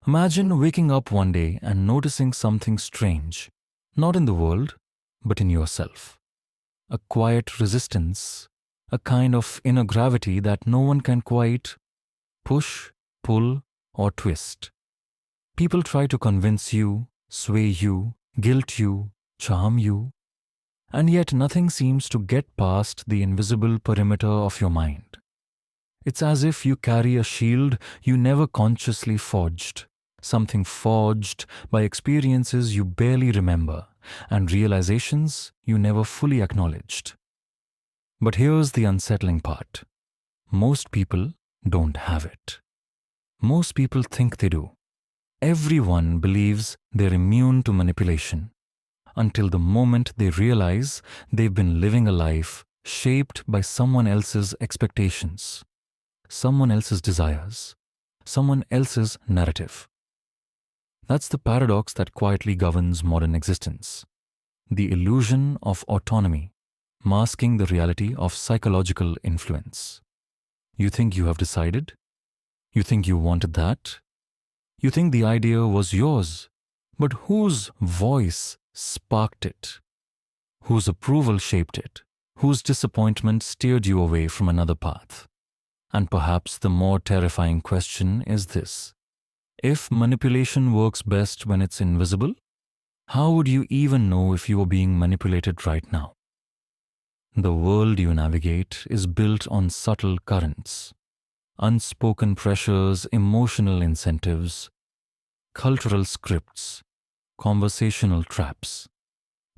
Imagine waking up one day and noticing something strange, not in the world, but in yourself. A quiet resistance, a kind of inner gravity that no one can quite push, pull, or twist. People try to convince you, sway you, guilt you, charm you, and yet nothing seems to get past the invisible perimeter of your mind. It's as if you carry a shield you never consciously forged, something forged by experiences you barely remember and realizations you never fully acknowledged. But here's the unsettling part. Most people don't have it. Most people think they do. Everyone believes they're immune to manipulation until the moment they realize they've been living a life shaped by someone else's expectations, someone else's desires, someone else's narrative. That's the paradox that quietly governs modern existence. The illusion of autonomy, masking the reality of psychological influence. You think you have decided? You think you wanted that? You think the idea was yours, but whose voice sparked it? Whose approval shaped it? Whose disappointment steered you away from another path? And perhaps the more terrifying question is this. If manipulation works best when it's invisible, how would you even know if you are being manipulated right now? The world you navigate is built on subtle currents, unspoken pressures, emotional incentives, cultural scripts, conversational traps.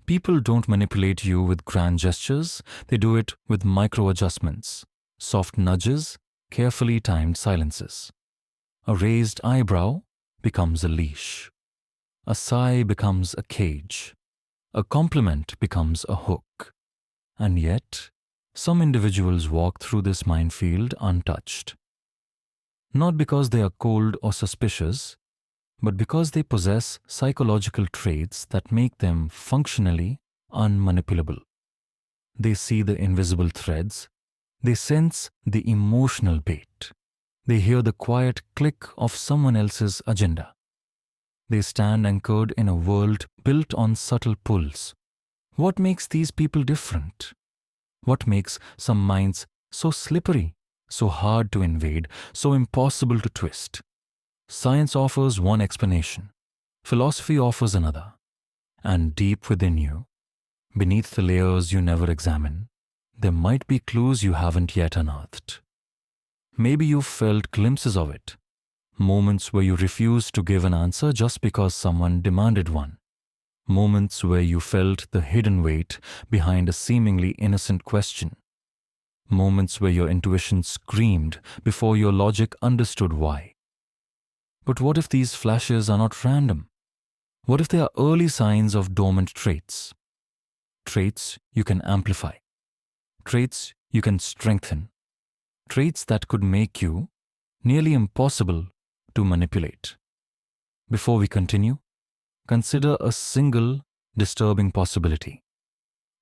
People don't manipulate you with grand gestures, they do it with micro adjustments, soft nudges, carefully timed silences. A raised eyebrow becomes a leash. A sigh becomes a cage. A compliment becomes a hook. And yet, some individuals walk through this minefield untouched. Not because they are cold or suspicious, but because they possess psychological traits that make them functionally unmanipulable. They see the invisible threads. They sense the emotional bait. They hear the quiet click of someone else's agenda. They stand anchored in a world built on subtle pulls. What makes these people different? What makes some minds so slippery, so hard to invade, so impossible to twist? Science offers one explanation. Philosophy offers another. And deep within you, beneath the layers you never examine, there might be clues you haven't yet unearthed. Maybe you've felt glimpses of it, moments where you refused to give an answer just because someone demanded one, moments where you felt the hidden weight behind a seemingly innocent question, moments where your intuition screamed before your logic understood why. But what if these flashes are not random? What if they are early signs of dormant traits? Traits you can amplify. Traits you can strengthen. Traits that could make you nearly impossible to manipulate. Before we continue, consider a single disturbing possibility.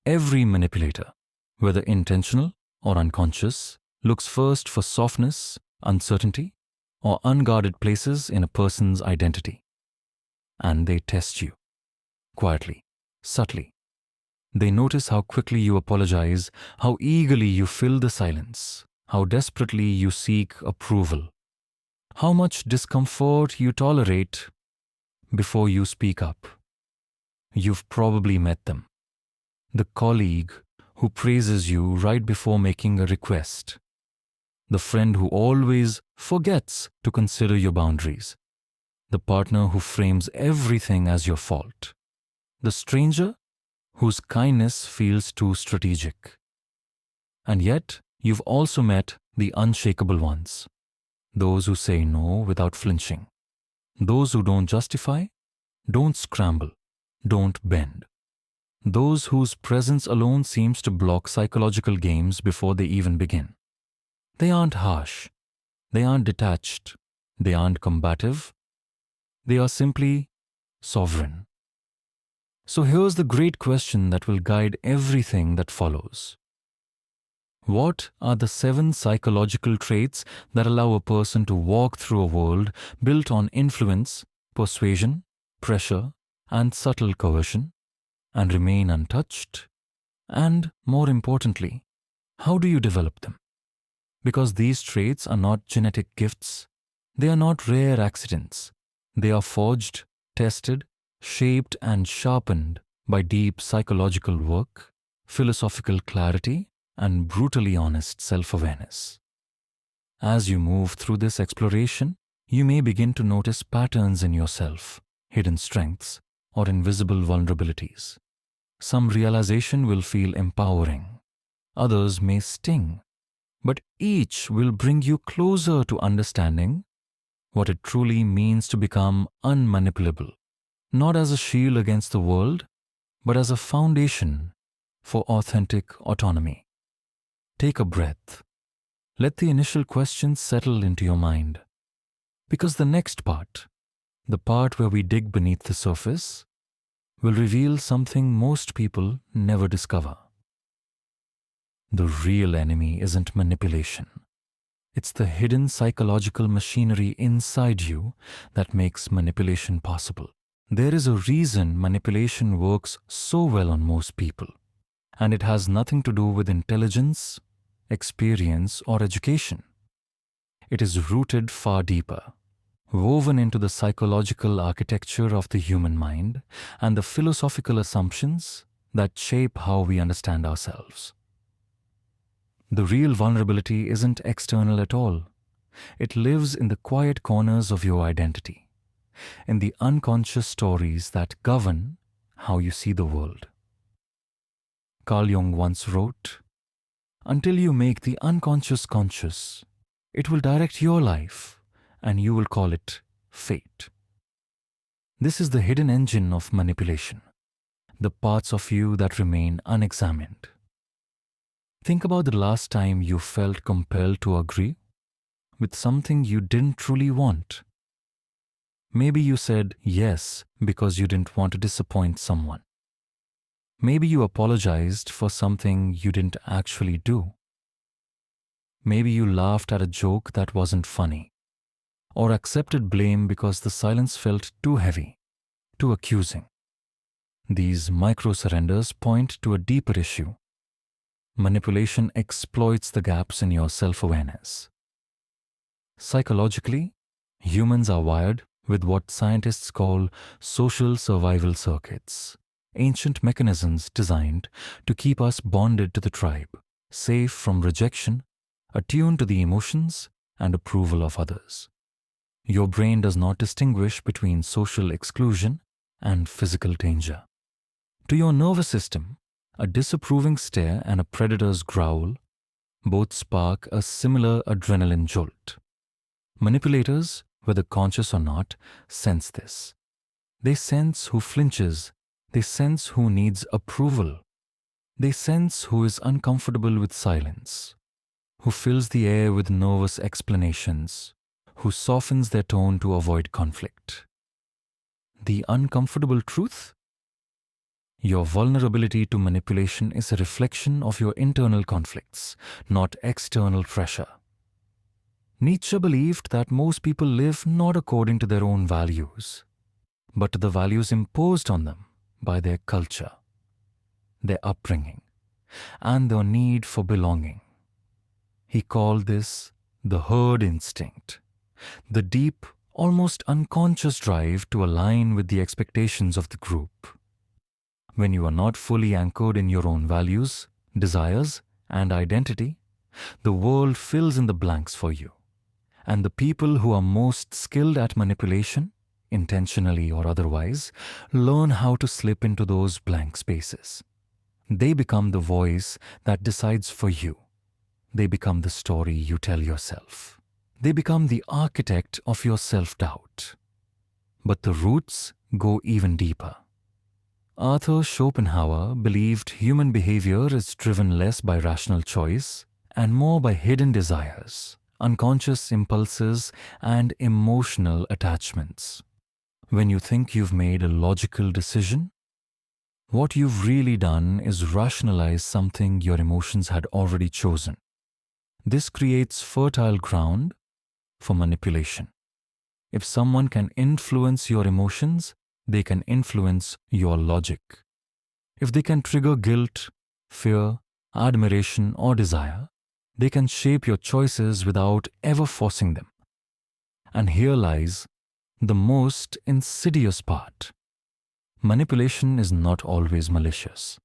Every manipulator, whether intentional or unconscious, looks first for softness, uncertainty, or unguarded places in a person's identity. And they test you, quietly, subtly. They notice how quickly you apologize, how eagerly you fill the silence, how desperately you seek approval, how much discomfort you tolerate before you speak up. You've probably met them. The colleague who praises you right before making a request. The friend who always forgets to consider your boundaries. The partner who frames everything as your fault. The stranger whose kindness feels too strategic. And yet, you've also met the unshakable ones. Those who say no without flinching. Those who don't justify, don't scramble, don't bend. Those whose presence alone seems to block psychological games before they even begin. They aren't harsh. They aren't detached. They aren't combative. They are simply sovereign. So here's the great question that will guide everything that follows. What are the 7 psychological traits that allow a person to walk through a world built on influence, persuasion, pressure, and subtle coercion, and remain untouched? And more importantly, how do you develop them? Because these traits are not genetic gifts, they are not rare accidents. They are forged, tested, shaped, and sharpened by deep psychological work, philosophical clarity, and brutally honest self-awareness. As you move through this exploration, you may begin to notice patterns in yourself, hidden strengths, or invisible vulnerabilities. Some realization will feel empowering, others may sting, but each will bring you closer to understanding what it truly means to become unmanipulable, not as a shield against the world, but as a foundation for authentic autonomy. Take a breath. Let the initial questions settle into your mind, because the next part, the part where we dig beneath the surface, will reveal something most people never discover. The real enemy isn't manipulation. It's the hidden psychological machinery inside you that makes manipulation possible. There is a reason manipulation works so well on most people, and it has nothing to do with intelligence, experience, or education. It is rooted far deeper, woven into the psychological architecture of the human mind and the philosophical assumptions that shape how we understand ourselves. The real vulnerability isn't external at all. It lives in the quiet corners of your identity, in the unconscious stories that govern how you see the world. Carl Jung once wrote, "Until you make the unconscious conscious, it will direct your life, and you will call it fate." This is the hidden engine of manipulation, the parts of you that remain unexamined. Think about the last time you felt compelled to agree with something you didn't truly want. Maybe you said yes because you didn't want to disappoint someone. Maybe you apologized for something you didn't actually do. Maybe you laughed at a joke that wasn't funny, or accepted blame because the silence felt too heavy, too accusing. These micro-surrenders point to a deeper issue. Manipulation exploits the gaps in your self-awareness. Psychologically, humans are wired with what scientists call social survival circuits, ancient mechanisms designed to keep us bonded to the tribe, safe from rejection, attuned to the emotions and approval of others. Your brain does not distinguish between social exclusion and physical danger. To your nervous system, a disapproving stare and a predator's growl both spark a similar adrenaline jolt. Manipulators, whether conscious or not, sense this. They sense who flinches. They sense who needs approval. They sense who is uncomfortable with silence, who fills the air with nervous explanations, who softens their tone to avoid conflict. The uncomfortable truth? Your vulnerability to manipulation is a reflection of your internal conflicts, not external pressure. Nietzsche believed that most people live not according to their own values, but to the values imposed on them by their culture, their upbringing, and their need for belonging. He called this the herd instinct, the deep, almost unconscious drive to align with the expectations of the group. When you are not fully anchored in your own values, desires, and identity, the world fills in the blanks for you. And the people who are most skilled at manipulation, intentionally or otherwise, learn how to slip into those blank spaces. They become the voice that decides for you. They become the story you tell yourself. They become the architect of your self-doubt. But the roots go even deeper. Arthur Schopenhauer believed human behavior is driven less by rational choice and more by hidden desires, unconscious impulses, and emotional attachments. When you think you've made a logical decision, What you've really done is rationalize something your emotions had already chosen. This creates fertile ground for manipulation. If someone can influence your emotions, they can influence your logic. If they can trigger guilt, fear, admiration, or desire, they can shape your choices without ever forcing them. And here lies the most insidious part. Manipulation is not always malicious.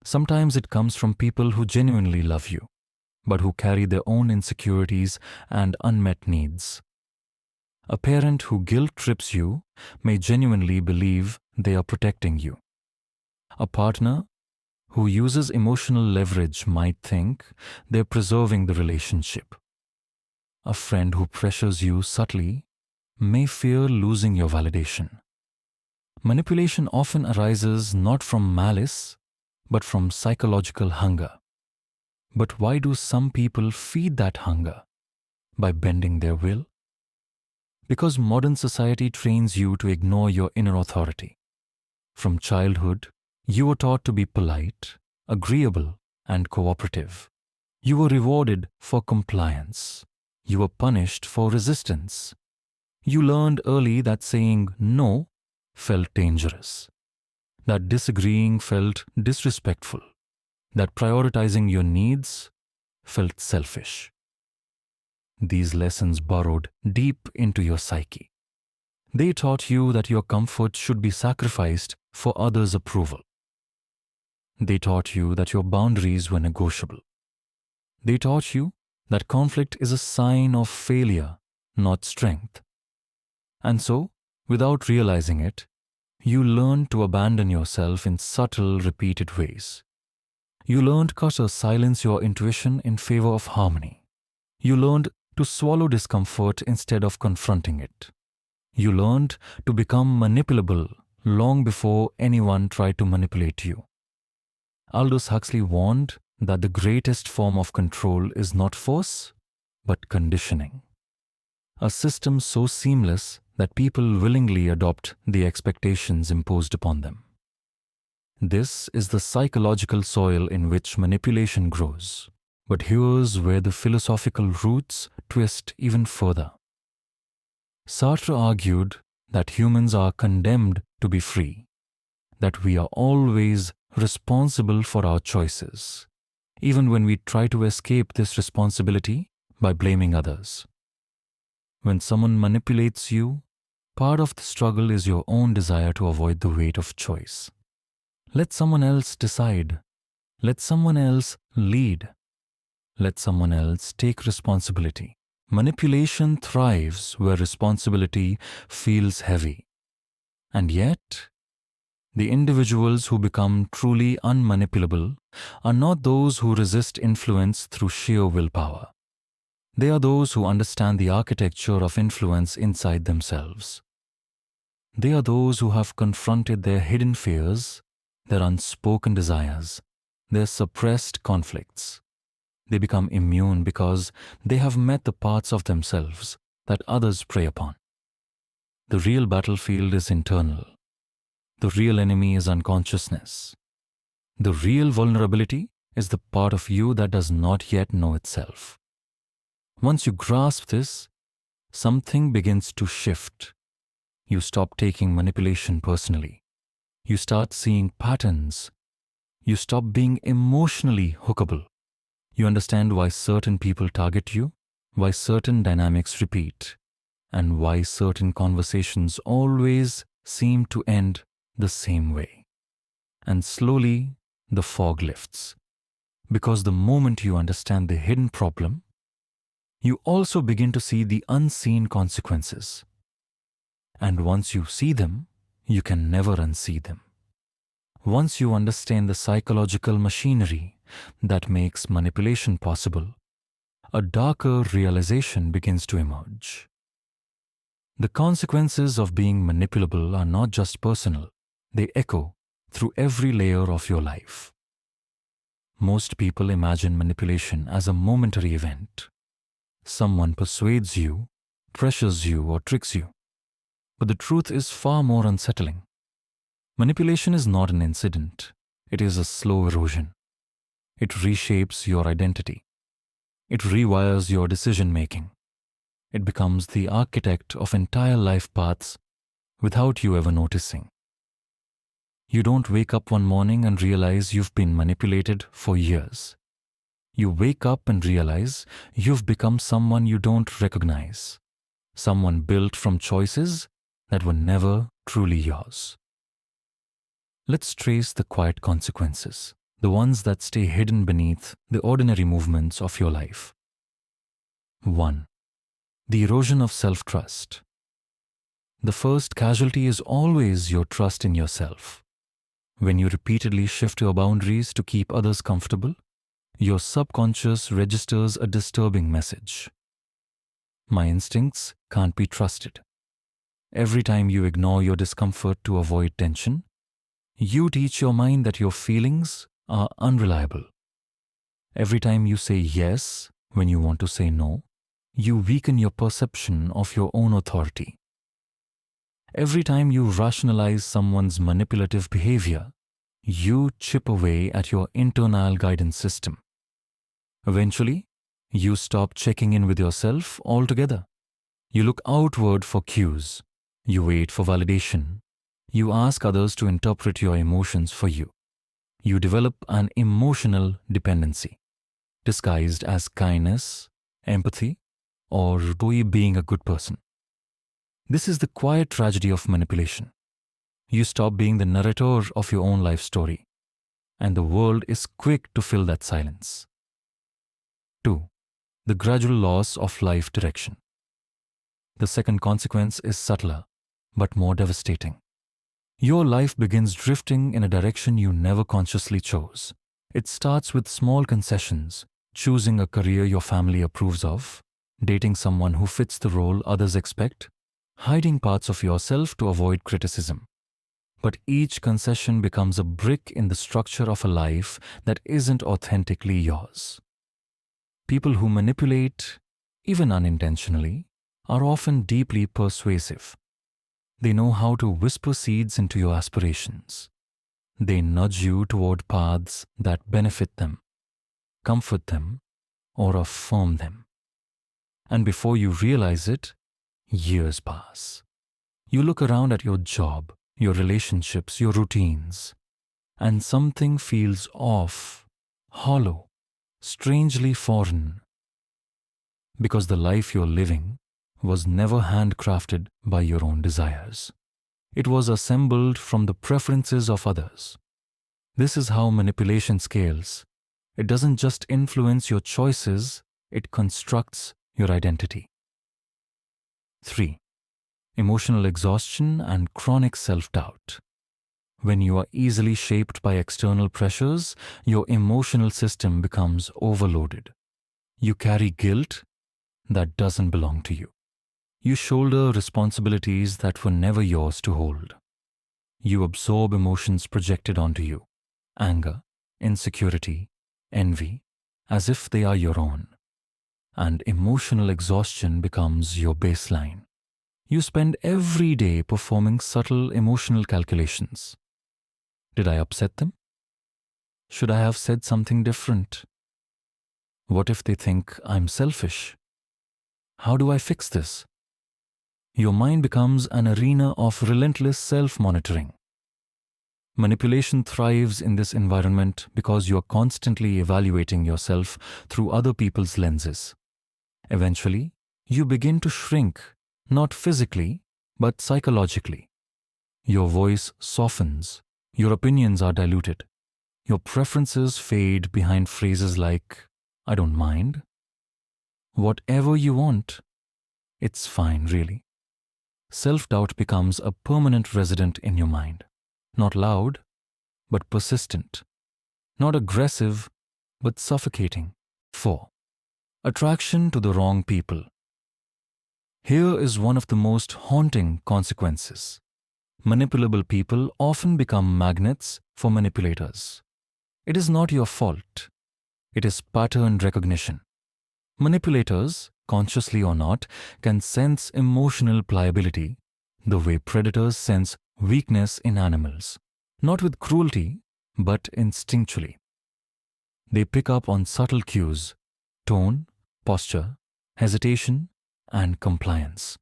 Sometimes it comes from people who genuinely love you, but who carry their own insecurities and unmet needs. A parent who guilt trips you may genuinely believe they are protecting you. A partner who uses emotional leverage might think they're preserving the relationship. A friend who pressures you subtly may fear losing your validation. Manipulation often arises not from malice, but from psychological hunger. But why do some people feed that hunger? By bending their will? Because modern society trains you to ignore your inner authority. From childhood, you were taught to be polite, agreeable, and cooperative. You were rewarded for compliance. You were punished for resistance. You learned early that saying no felt dangerous, that disagreeing felt disrespectful, that prioritizing your needs felt selfish. These lessons burrowed deep into your psyche. They taught you that your comfort should be sacrificed for others' approval. They taught you that your boundaries were negotiable. They taught you that conflict is a sign of failure, not strength. And so, without realizing it, you learned to abandon yourself in subtle, repeated ways. You learned to silence your intuition in favor of harmony. You learned to swallow discomfort instead of confronting it. You learned to become manipulable long before anyone tried to manipulate you. Aldous Huxley warned that the greatest form of control is not force, but conditioning. A system so seamless that people willingly adopt the expectations imposed upon them. This is the psychological soil in which manipulation grows. But here's where the philosophical roots twist even further. Sartre argued that humans are condemned to be free, that we are always responsible for our choices, even when we try to escape this responsibility by blaming others. When someone manipulates you, part of the struggle is your own desire to avoid the weight of choice. Let someone else decide. Let someone else lead. Let someone else take responsibility. Manipulation thrives where responsibility feels heavy. And yet, the individuals who become truly unmanipulable are not those who resist influence through sheer willpower. They are those who understand the architecture of influence inside themselves. They are those who have confronted their hidden fears, their unspoken desires, their suppressed conflicts. They become immune because they have met the parts of themselves that others prey upon. The real battlefield is internal. The real enemy is unconsciousness. The real vulnerability is the part of you that does not yet know itself. Once you grasp this, something begins to shift. You stop taking manipulation personally. You start seeing patterns. You stop being emotionally hookable. You understand why certain people target you, why certain dynamics repeat, and why certain conversations always seem to end the same way. And slowly, the fog lifts. Because the moment you understand the hidden problem, you also begin to see the unseen consequences. And once you see them, you can never unsee them. Once you understand the psychological machinery that makes manipulation possible, a darker realization begins to emerge. The consequences of being manipulable are not just personal, they echo through every layer of your life. Most people imagine manipulation as a momentary event. Someone persuades you, pressures you, or tricks you. But the truth is far more unsettling. Manipulation is not an incident, it is a slow erosion. It reshapes your identity. It rewires your decision making. It becomes the architect of entire life paths without you ever noticing. You don't wake up one morning and realize you've been manipulated for years. You wake up and realize you've become someone you don't recognize, someone built from choices that were never truly yours. Let's trace the quiet consequences, the ones that stay hidden beneath the ordinary movements of your life. 1. The erosion of self-trust. The first casualty is always your trust in yourself. When you repeatedly shift your boundaries to keep others comfortable, your subconscious registers a disturbing message. My instincts can't be trusted. Every time you ignore your discomfort to avoid tension, you teach your mind that your feelings are unreliable. Every time you say yes when you want to say no, you weaken your perception of your own authority. Every time you rationalize someone's manipulative behavior, you chip away at your internal guidance system. Eventually, you stop checking in with yourself altogether. You look outward for cues. You wait for validation. You ask others to interpret your emotions for you. You develop an emotional dependency, disguised as kindness, empathy, or being a good person. This is the quiet tragedy of manipulation. You stop being the narrator of your own life story, and the world is quick to fill that silence. 2. The gradual loss of life direction. The second consequence is subtler, but more devastating. Your life begins drifting in a direction you never consciously chose. It starts with small concessions, choosing a career your family approves of, dating someone who fits the role others expect, hiding parts of yourself to avoid criticism. But each concession becomes a brick in the structure of a life that isn't authentically yours. People who manipulate, even unintentionally, are often deeply persuasive. They know how to whisper seeds into your aspirations. They nudge you toward paths that benefit them, comfort them, or affirm them. And before you realize it, years pass. You look around at your job, your relationships, your routines, and something feels off, hollow, strangely foreign. Because the life you're living was never handcrafted by your own desires. It was assembled from the preferences of others. This is how manipulation scales. It doesn't just influence your choices, it constructs your identity. 3. Emotional exhaustion and chronic self-doubt. When you are easily shaped by external pressures, your emotional system becomes overloaded. You carry guilt that doesn't belong to you. You shoulder responsibilities that were never yours to hold. You absorb emotions projected onto you, anger, insecurity, envy, as if they are your own. And emotional exhaustion becomes your baseline. You spend every day performing subtle emotional calculations. Did I upset them? Should I have said something different? What if they think I'm selfish? How do I fix this? Your mind becomes an arena of relentless self-monitoring. Manipulation thrives in this environment because you are constantly evaluating yourself through other people's lenses. Eventually, you begin to shrink, not physically, but psychologically. Your voice softens, your opinions are diluted, your preferences fade behind phrases like, I don't mind. Whatever you want, it's fine, really. Self-doubt becomes a permanent resident in your mind. Not loud, but persistent. Not aggressive, but suffocating. 4. Attraction to the wrong people. Here is one of the most haunting consequences. Manipulable people often become magnets for manipulators. It is not your fault. It is pattern recognition. Manipulators, consciously or not, can sense emotional pliability the way predators sense weakness in animals. not with cruelty, but instinctually. They pick up on subtle cues: tone, posture, hesitation, and compliance.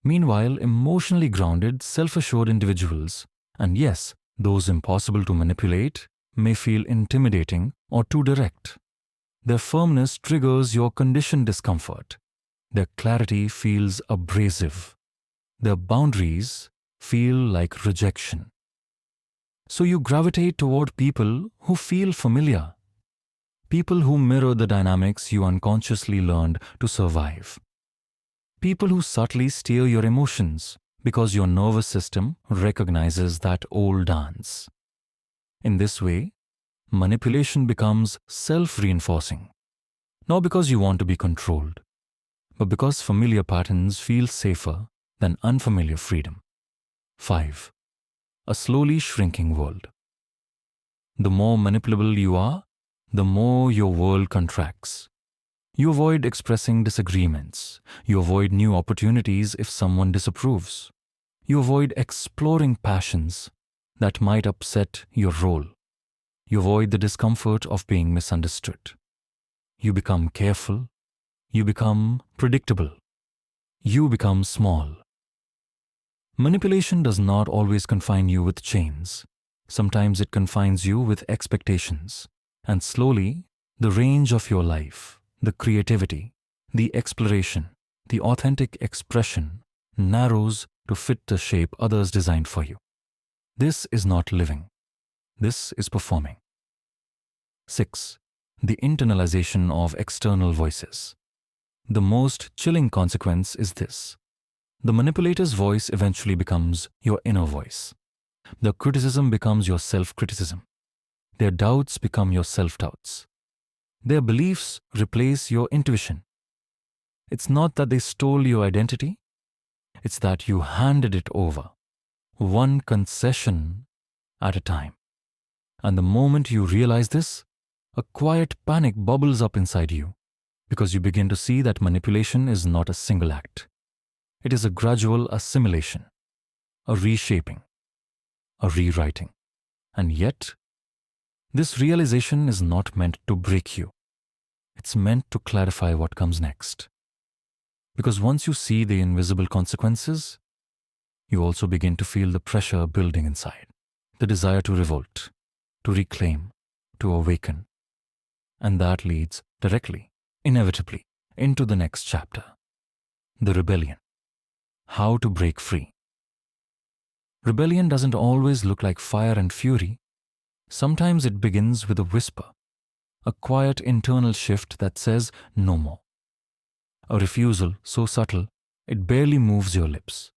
Meanwhile, emotionally grounded, self-assured individuals, and yes, those impossible to manipulate, may feel intimidating or too direct. Their firmness triggers your conditioned discomfort. Their clarity feels abrasive. Their boundaries feel like rejection. So you gravitate toward people who feel familiar, people who mirror the dynamics you unconsciously learned to survive. People who subtly steer your emotions because your nervous system recognizes that old dance. In this way, manipulation becomes self-reinforcing, not because you want to be controlled, but because familiar patterns feel safer than unfamiliar freedom. 5. A slowly shrinking world. The more manipulable you are, the more your world contracts. You avoid expressing disagreements. You avoid new opportunities if someone disapproves. You avoid exploring passions that might upset your role. You avoid the discomfort of being misunderstood. You become careful. You become predictable. You become small. Manipulation does not always confine you with chains. Sometimes it confines you with expectations. And slowly, the range of your life, the creativity, the exploration, the authentic expression narrows to fit the shape others designed for you. This is not living. This is performing. 6. The internalization of external voices. The most chilling consequence is this: the manipulator's voice eventually becomes your inner voice. The criticism becomes your self-criticism. Their doubts become your self-doubts. Their beliefs replace your intuition. It's not that they stole your identity, it's that you handed it over, one concession at a time. And the moment you realize this, a quiet panic bubbles up inside you, because you begin to see that manipulation is not a single act. It is a gradual assimilation, a reshaping, a rewriting. And yet, this realization is not meant to break you. It's meant to clarify what comes next. Because once you see the invisible consequences, you also begin to feel the pressure building inside, the desire to revolt, to reclaim, to awaken. And that leads directly, inevitably, into the next chapter: the rebellion. How to break free. Rebellion doesn't always look like fire and fury. Sometimes it begins with a whisper, a quiet internal shift that says no more. A refusal so subtle it barely moves your lips,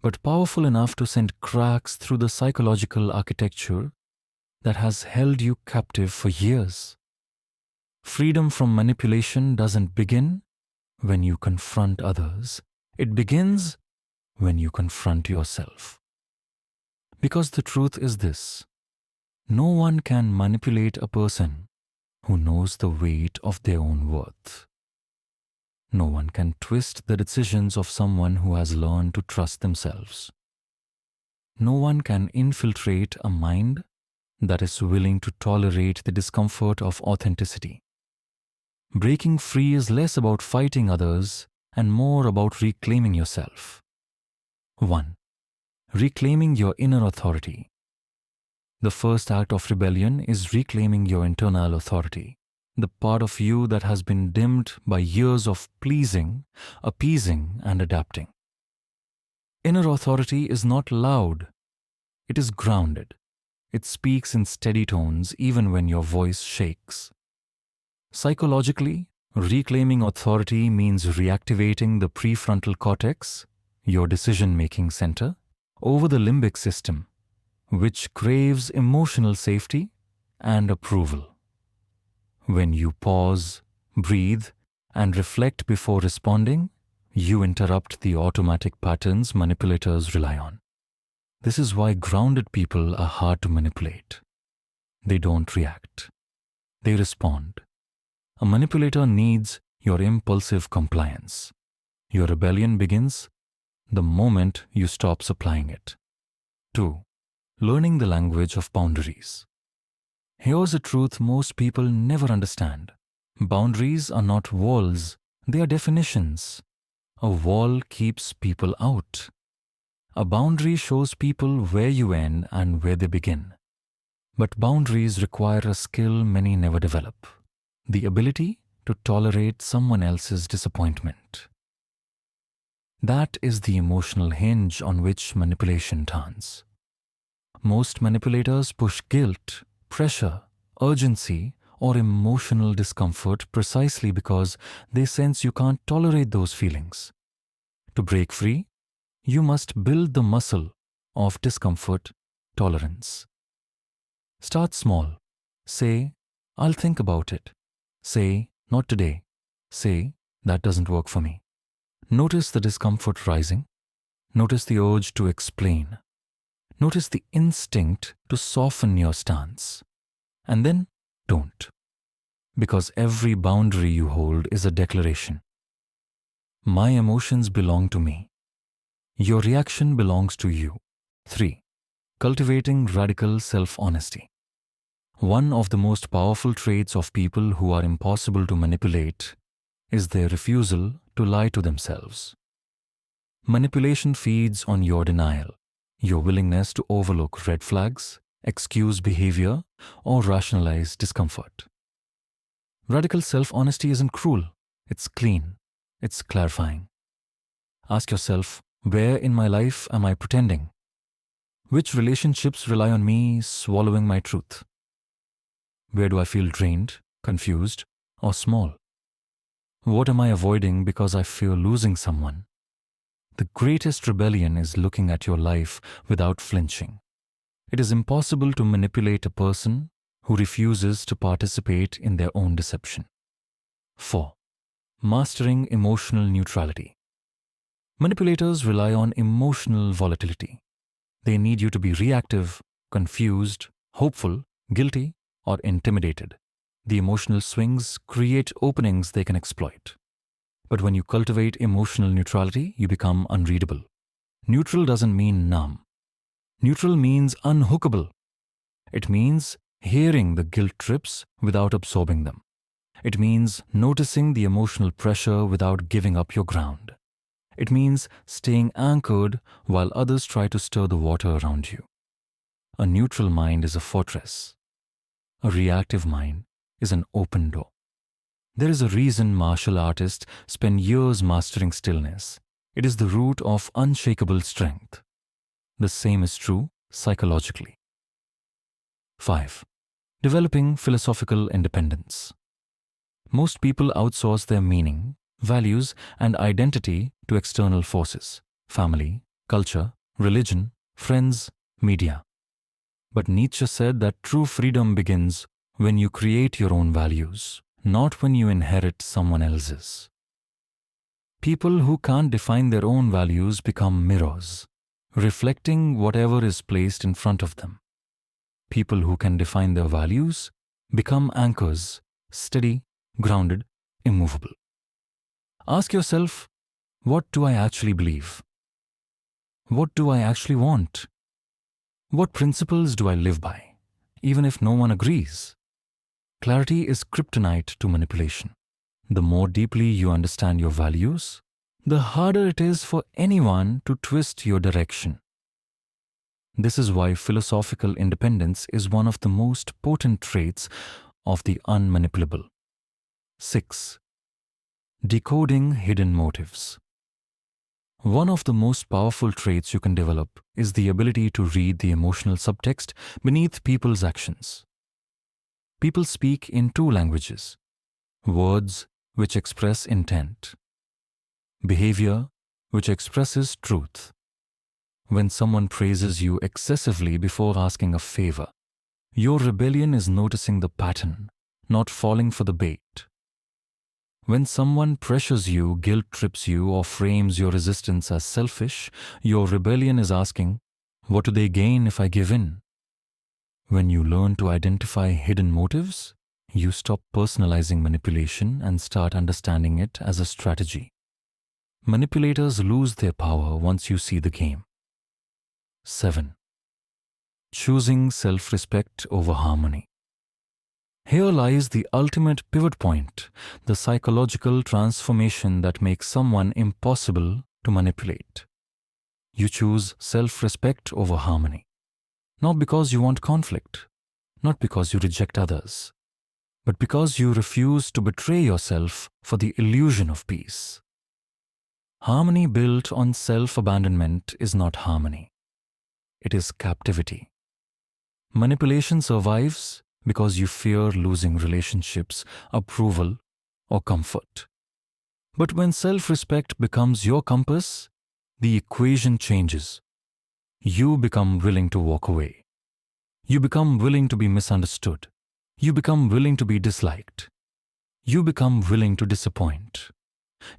but powerful enough to send cracks through the psychological architecture that has held you captive for years. Freedom from manipulation doesn't begin when you confront others. It begins when you confront yourself. Because the truth is this: no one can manipulate a person who knows the weight of their own worth. No one can twist the decisions of someone who has learned to trust themselves. No one can infiltrate a mind that is willing to tolerate the discomfort of authenticity. Breaking free is less about fighting others and more about reclaiming yourself. 1. Reclaiming your inner authority. The first act of rebellion is reclaiming your internal authority, the part of you that has been dimmed by years of pleasing, appeasing, and adapting. Inner authority is not loud. It is grounded. It speaks in steady tones even when your voice shakes. Psychologically, reclaiming authority means reactivating the prefrontal cortex, your decision-making center, over the limbic system, which craves emotional safety and approval. When you pause, breathe, and reflect before responding, you interrupt the automatic patterns manipulators rely on. This is why grounded people are hard to manipulate. They don't react. They respond. A manipulator needs your impulsive compliance. Your rebellion begins the moment you stop supplying it. 2. Learning the language of boundaries. Here's a truth most people never understand. Boundaries are not walls, they are definitions. A wall keeps people out. A boundary shows people where you end and where they begin. But boundaries require a skill many never develop: the ability to tolerate someone else's disappointment. That is the emotional hinge on which manipulation turns. Most manipulators push guilt, pressure, urgency, or emotional discomfort precisely because they sense you can't tolerate those feelings. To break free, you must build the muscle of discomfort tolerance. Start small. Say, I'll think about it. Say, not today. Say, that doesn't work for me. Notice the discomfort rising. Notice the urge to explain. Notice the instinct to soften your stance. And then don't. Because every boundary you hold is a declaration. My emotions belong to me. Your reaction belongs to you. 3. Cultivating radical self-honesty. One of the most powerful traits of people who are impossible to manipulate is their refusal to lie to themselves. Manipulation feeds on your denial, your willingness to overlook red flags, excuse behavior, or rationalize discomfort. Radical self-honesty isn't cruel, it's clean, it's clarifying. Ask yourself, where in my life am I pretending? Which relationships rely on me swallowing my truth? Where do I feel drained, confused, or small? What am I avoiding because I fear losing someone? The greatest rebellion is looking at your life without flinching. It is impossible to manipulate a person who refuses to participate in their own deception. 4. Mastering emotional neutrality. Manipulators rely on emotional volatility. They need you to be reactive, confused, hopeful, guilty, or intimidated. The emotional swings create openings they can exploit. But when you cultivate emotional neutrality, you become unreadable. Neutral doesn't mean numb. Neutral means unhookable. It means hearing the guilt trips without absorbing them. It means noticing the emotional pressure without giving up your ground. It means staying anchored while others try to stir the water around you. A neutral mind is a fortress. A reactive mind is an open door. There is a reason martial artists spend years mastering stillness. It is the root of unshakable strength. The same is true psychologically. 5. Developing philosophical independence. Most people outsource their meaning, values, and identity to external forces: family, culture, religion, friends, media. But Nietzsche said that true freedom begins when you create your own values, not when you inherit someone else's. People who can't define their own values become mirrors, reflecting whatever is placed in front of them. People who can define their values become anchors, steady, grounded, immovable. Ask yourself, what do I actually believe? What do I actually want? What principles do I live by, even if no one agrees? Clarity is kryptonite to manipulation. The more deeply you understand your values, the harder it is for anyone to twist your direction. This is why philosophical independence is one of the most potent traits of the unmanipulable. 6. Decoding hidden motives. One of the most powerful traits you can develop is the ability to read the emotional subtext beneath people's actions. People speak in two languages: words which express intent, behavior which expresses truth. When someone praises you excessively before asking a favor, your rebellion is noticing the pattern, not falling for the bait. When someone pressures you, guilt trips you, or frames your resistance as selfish, your rebellion is asking, what do they gain if I give in? When you learn to identify hidden motives, you stop personalizing manipulation and start understanding it as a strategy. Manipulators lose their power once you see the game. 7. choosing self-respect over harmony. Here lies the ultimate pivot point, the psychological transformation that makes someone impossible to manipulate. You choose self-respect over harmony, not because you want conflict, not because you reject others, but because you refuse to betray yourself for the illusion of peace. Harmony built on self-abandonment is not harmony. It is captivity. Manipulation survives because you fear losing relationships, approval, or comfort. But when self-respect becomes your compass, the equation changes. You become willing to walk away. You become willing to be misunderstood. You become willing to be disliked. You become willing to disappoint.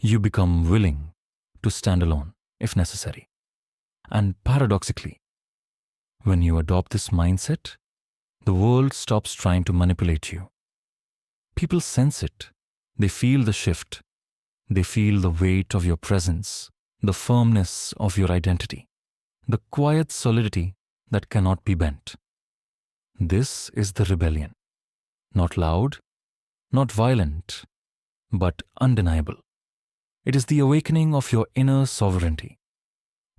You become willing to stand alone, if necessary. And paradoxically, when you adopt this mindset, the world stops trying to manipulate you. People sense it. They feel the shift. They feel the weight of your presence, the firmness of your identity, the quiet solidity that cannot be bent. This is the rebellion. Not loud, not violent, but undeniable. It is the awakening of your inner sovereignty.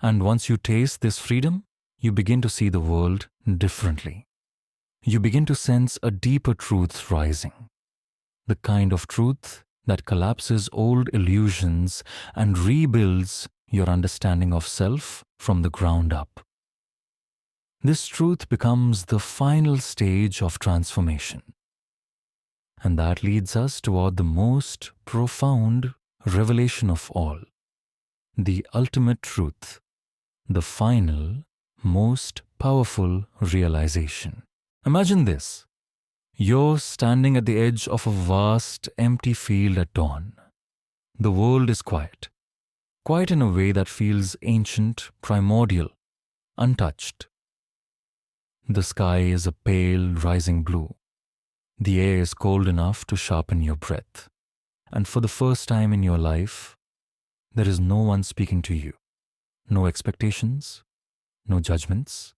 And once you taste this freedom, you begin to see the world differently. You begin to sense a deeper truth rising. The kind of truth that collapses old illusions and rebuilds your understanding of self from the ground up. This truth becomes the final stage of transformation. And that leads us toward the most profound revelation of all, the ultimate truth, the final, most powerful realization. Imagine this. You're standing at the edge of a vast, empty field at dawn. The world is quiet. Quiet in a way that feels ancient, primordial, untouched. The sky is a pale, rising blue. The air is cold enough to sharpen your breath. And for the first time in your life, there is no one speaking to you. No expectations, no judgments,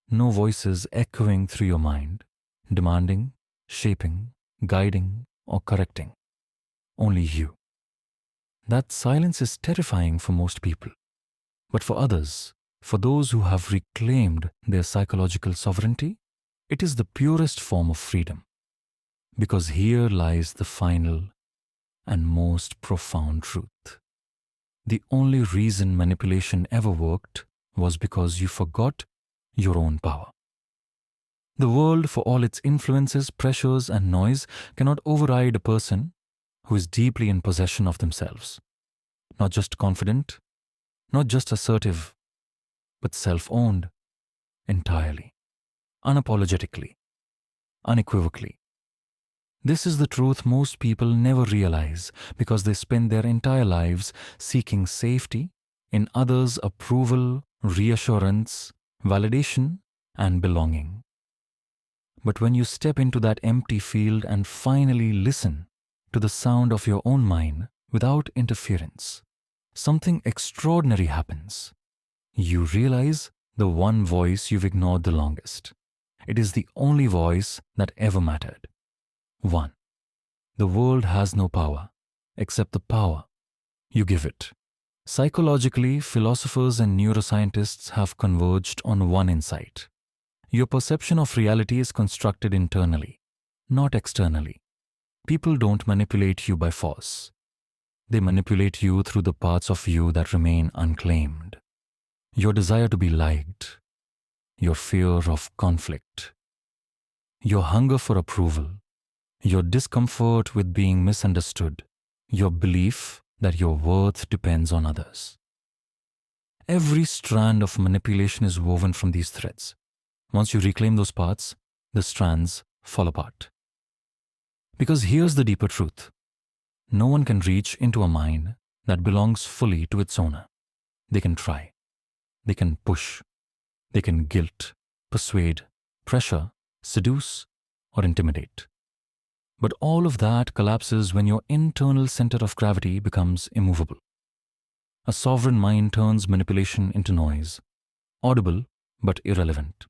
no voices echoing through your mind, demanding, shaping, guiding, or correcting. Only you. That silence is terrifying for most people. But for others, for those who have reclaimed their psychological sovereignty, it is the purest form of freedom. Because here lies the final and most profound truth. The only reason manipulation ever worked was because you forgot your own power. The world, for all its influences, pressures, and noise, cannot override a person who is deeply in possession of themselves. Not just confident, not just assertive, but self-owned entirely, unapologetically, unequivocally. This is the truth most people never realize because they spend their entire lives seeking safety in others' approval, reassurance, validation, and belonging. But when you step into that empty field and finally listen to the sound of your own mind without interference, something extraordinary happens. You realize the one voice you've ignored the longest. It is the only voice that ever mattered. 1. The world has no power except the power you give it. Psychologically, philosophers and neuroscientists have converged on one insight. Your perception of reality is constructed internally, not externally. People don't manipulate you by force. They manipulate you through the parts of you that remain unclaimed. Your desire to be liked, your fear of conflict, your hunger for approval, your discomfort with being misunderstood, your belief that your worth depends on others. Every strand of manipulation is woven from these threads. Once you reclaim those parts, the strands fall apart. Because here's the deeper truth. No one can reach into a mind that belongs fully to its owner. They can try. They can push. They can guilt, persuade, pressure, seduce, or intimidate. But all of that collapses when your internal center of gravity becomes immovable. A sovereign mind turns manipulation into noise, audible but irrelevant.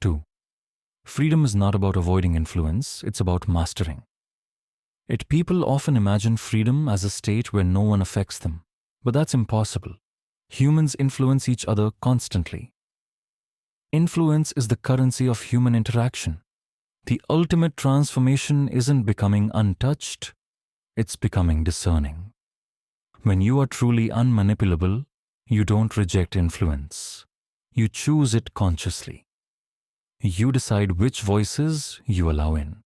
2. Freedom is not about avoiding influence, it's about mastering it. People often imagine freedom as a state where no one affects them, but that's impossible. Humans influence each other constantly. Influence is the currency of human interaction. The ultimate transformation isn't becoming untouched, it's becoming discerning. When you are truly unmanipulable, you don't reject influence. You choose it consciously. You decide which voices you allow in.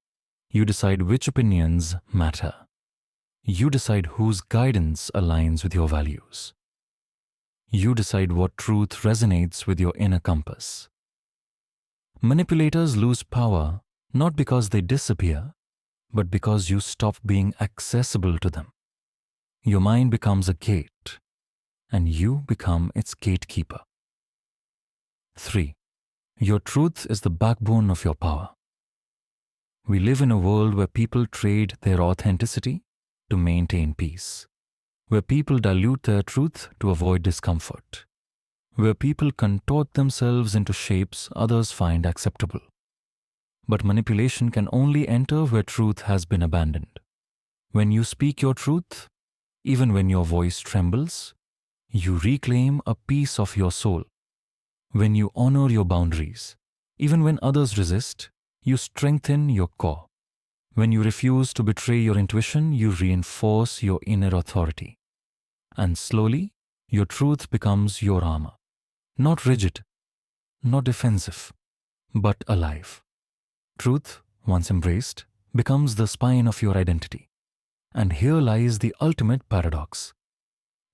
You decide which opinions matter. You decide whose guidance aligns with your values. You decide what truth resonates with your inner compass. Manipulators lose power not because they disappear, but because you stop being accessible to them. Your mind becomes a gate, and you become its gatekeeper. 3. Your truth is the backbone of your power. We live in a world where people trade their authenticity to maintain peace, where people dilute their truth to avoid discomfort, where people contort themselves into shapes others find acceptable. But manipulation can only enter where truth has been abandoned. When you speak your truth, even when your voice trembles, you reclaim a piece of your soul. When you honor your boundaries, even when others resist, you strengthen your core. When you refuse to betray your intuition, you reinforce your inner authority. And slowly, your truth becomes your armor. Not rigid, not defensive, but alive. Truth, once embraced, becomes the spine of your identity. And here lies the ultimate paradox.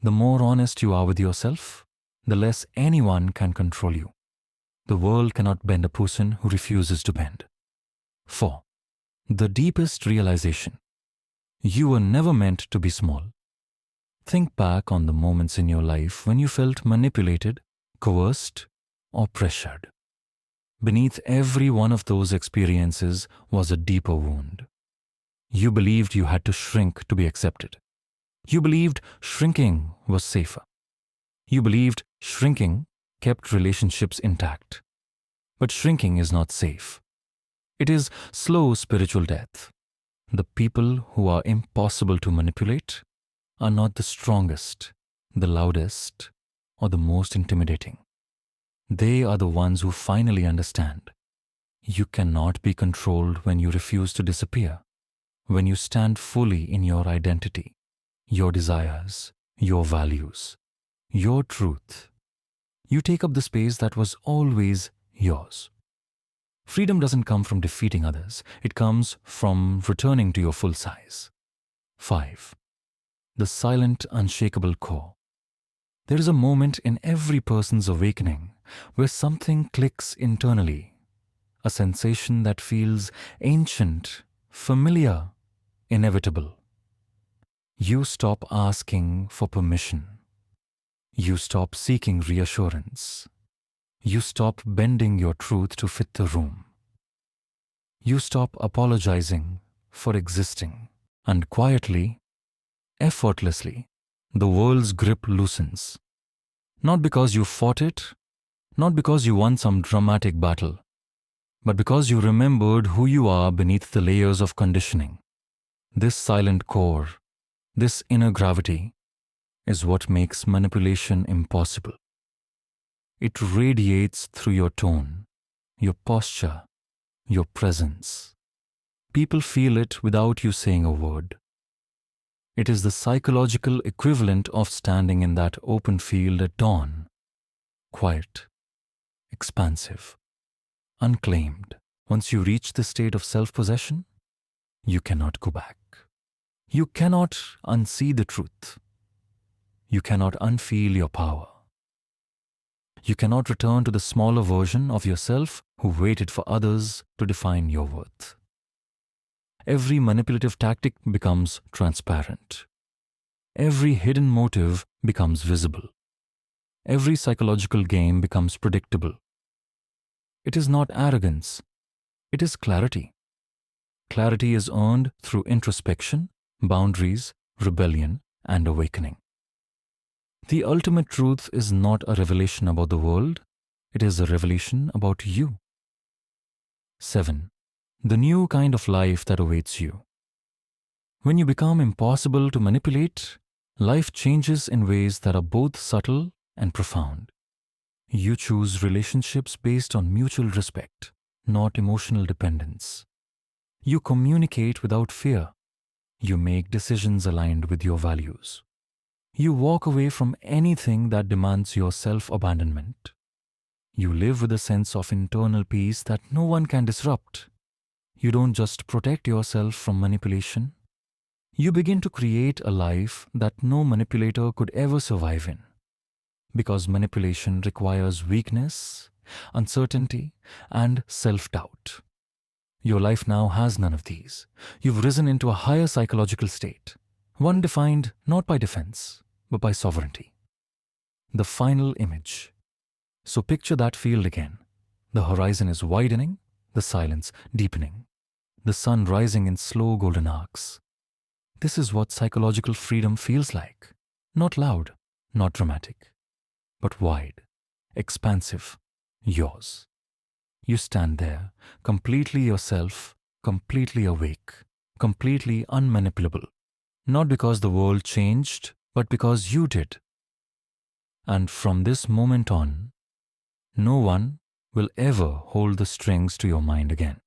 The more honest you are with yourself, the less anyone can control you. The world cannot bend a person who refuses to bend. 4. The deepest realization. You were never meant to be small. Think back on the moments in your life when you felt manipulated, coerced, or pressured. Beneath every one of those experiences was a deeper wound. You believed you had to shrink to be accepted. You believed shrinking was safer. You believed shrinking kept relationships intact. But shrinking is not safe. It is slow spiritual death. The people who are impossible to manipulate are not the strongest, the loudest, or the most intimidating. They are the ones who finally understand. You cannot be controlled when you refuse to disappear, when you stand fully in your identity, your desires, your values, your truth. You take up the space that was always yours. Freedom doesn't come from defeating others. It comes from returning to your full size. 5. The silent, unshakable core. There is a moment in every person's awakening where something clicks internally, a sensation that feels ancient, familiar, inevitable. You stop asking for permission. You stop seeking reassurance. You stop bending your truth to fit the room. You stop apologizing for existing. And quietly, effortlessly, the world's grip loosens. Not because you fought it, not because you won some dramatic battle, but because you remembered who you are beneath the layers of conditioning. This silent core, this inner gravity, is what makes manipulation impossible. It radiates through your tone, your posture, your presence. People feel it without you saying a word. It is the psychological equivalent of standing in that open field at dawn, quiet, expansive, unclaimed. Once you reach the state of self-possession, you cannot go back. You cannot unsee the truth. You cannot unfeel your power. You cannot return to the smaller version of yourself who waited for others to define your worth. Every manipulative tactic becomes transparent. Every hidden motive becomes visible. Every psychological game becomes predictable. It is not arrogance. It is clarity. Clarity is earned through introspection, boundaries, rebellion, and awakening. The ultimate truth is not a revelation about the world. It is a revelation about you. 7. The new kind of life that awaits you. When you become impossible to manipulate, life changes in ways that are both subtle and profound. You choose relationships based on mutual respect, not emotional dependence. You communicate without fear. You make decisions aligned with your values. You walk away from anything that demands your self-abandonment. You live with a sense of internal peace that no one can disrupt. You don't just protect yourself from manipulation. You begin to create a life that no manipulator could ever survive in. Because manipulation requires weakness, uncertainty, and self-doubt. Your life now has none of these. You've risen into a higher psychological state, one defined not by defense, but by sovereignty. The final image. So picture that field again. The horizon is widening, the silence deepening, the sun rising in slow golden arcs. This is what psychological freedom feels like. Not loud, not dramatic, but wide, expansive, yours. You stand there, completely yourself, completely awake, completely unmanipulable. Not because the world changed, but because you did. And from this moment on, no one will ever hold the strings to your mind again.